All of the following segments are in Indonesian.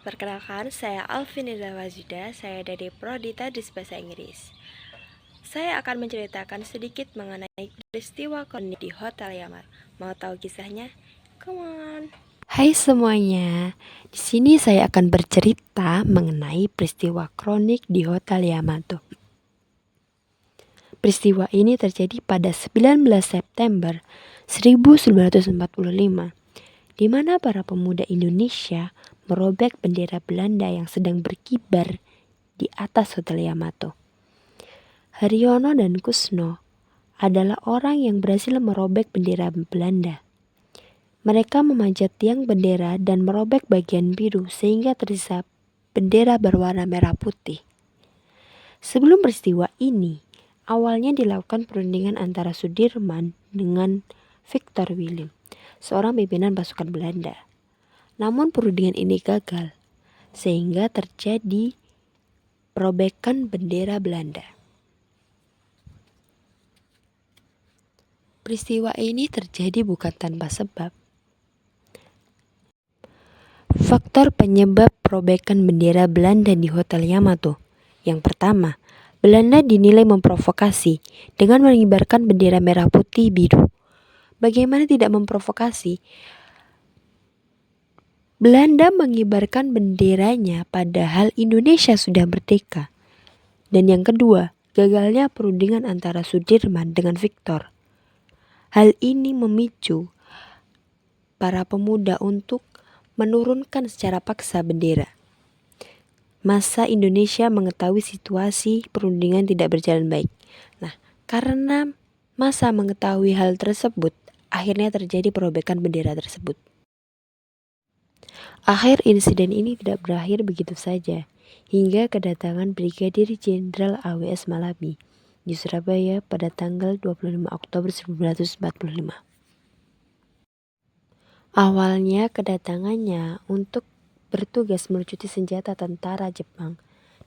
Perkenalkan, saya Alvinida Wazida, saya dari Prodi Tadris Bahasa Inggris. Saya akan menceritakan sedikit mengenai peristiwa kronik di Hotel Yamar. Mau tahu kisahnya? Come on. Hai semuanya, di sini saya akan bercerita mengenai peristiwa kronik di Hotel Yamato. Peristiwa ini terjadi pada 19 September 1945, di mana para pemuda Indonesia merobek bendera Belanda yang sedang berkibar di atas Hotel Yamato. Haryono dan Kusno adalah orang yang berhasil merobek bendera Belanda. Mereka memanjat tiang bendera dan merobek bagian biru sehingga tersisa bendera berwarna merah putih. Sebelum peristiwa ini, awalnya dilakukan perundingan antara Sudirman dengan Victor Willem, seorang pimpinan pasukan Belanda. Namun perundingan ini gagal, sehingga terjadi perobekan bendera Belanda. Peristiwa ini terjadi bukan tanpa sebab. Faktor penyebab perobekan bendera Belanda di Hotel Yamato. Yang pertama, Belanda dinilai memprovokasi dengan mengibarkan bendera merah putih biru. Bagaimana tidak memprovokasi? Belanda mengibarkan benderanya padahal Indonesia sudah merdeka. Dan yang kedua, gagalnya perundingan antara Sudirman dengan Victor. Hal ini memicu para pemuda untuk menurunkan secara paksa bendera. Masa Indonesia mengetahui situasi perundingan tidak berjalan baik. Nah, karena masa mengetahui hal tersebut, akhirnya terjadi perobekan bendera tersebut. Akhir insiden ini tidak berakhir begitu saja, hingga kedatangan Brigadir Jenderal AWS Malabi di Surabaya pada tanggal 25 Oktober 1945. Awalnya kedatangannya untuk bertugas melucuti senjata tentara Jepang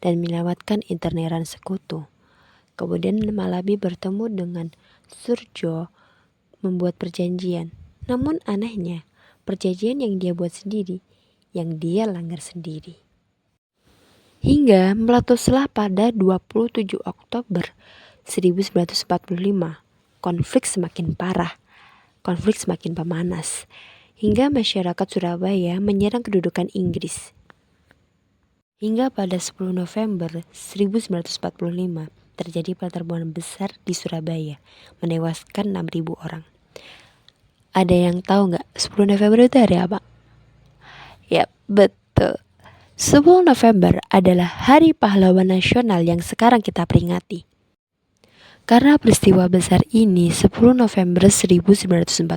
dan melewatkan interneran sekutu. Kemudian Malabi bertemu dengan Surjo membuat perjanjian. Namun anehnya, perjanjian yang dia buat sendiri, yang dia langgar sendiri. Hingga meletuslah pada 27 Oktober 1945, konflik semakin parah, konflik semakin pemanas, hingga masyarakat Surabaya menyerang kedudukan Inggris. Hingga pada 10 November 1945 terjadi pertempuran besar di Surabaya, menewaskan 6.000 orang. Ada yang tahu nggak 10 November itu hari apa? Ya, betul. 10 November adalah Hari Pahlawan Nasional yang sekarang kita peringati. Karena peristiwa besar ini, 10 November 1945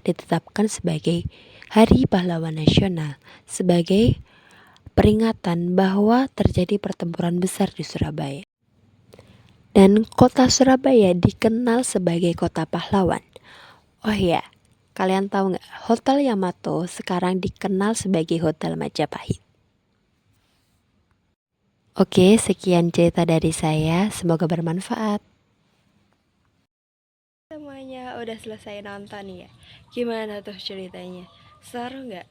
ditetapkan sebagai Hari Pahlawan Nasional, sebagai peringatan bahwa terjadi pertempuran besar di Surabaya. Dan kota Surabaya dikenal sebagai kota pahlawan. Oh ya, kalian tahu nggak, Hotel Yamato sekarang dikenal sebagai Hotel Majapahit. Oke, sekian cerita dari saya, semoga bermanfaat. Semuanya udah selesai nonton ya. Gimana tuh ceritanya? Seru nggak?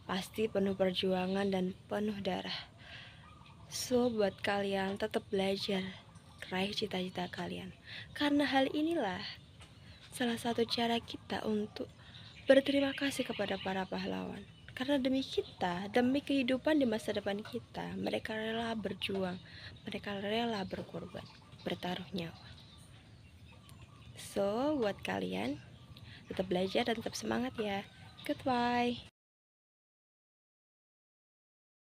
Pasti penuh perjuangan dan penuh darah. So, buat kalian tetap belajar, raih cita-cita kalian. Karena hal inilah salah satu cara kita untuk berterima kasih kepada para pahlawan. Karena demi kita, demi kehidupan di masa depan kita, mereka rela berjuang, mereka rela berkorban, bertaruh nyawa. So, buat kalian, tetap belajar dan tetap semangat ya. Goodbye.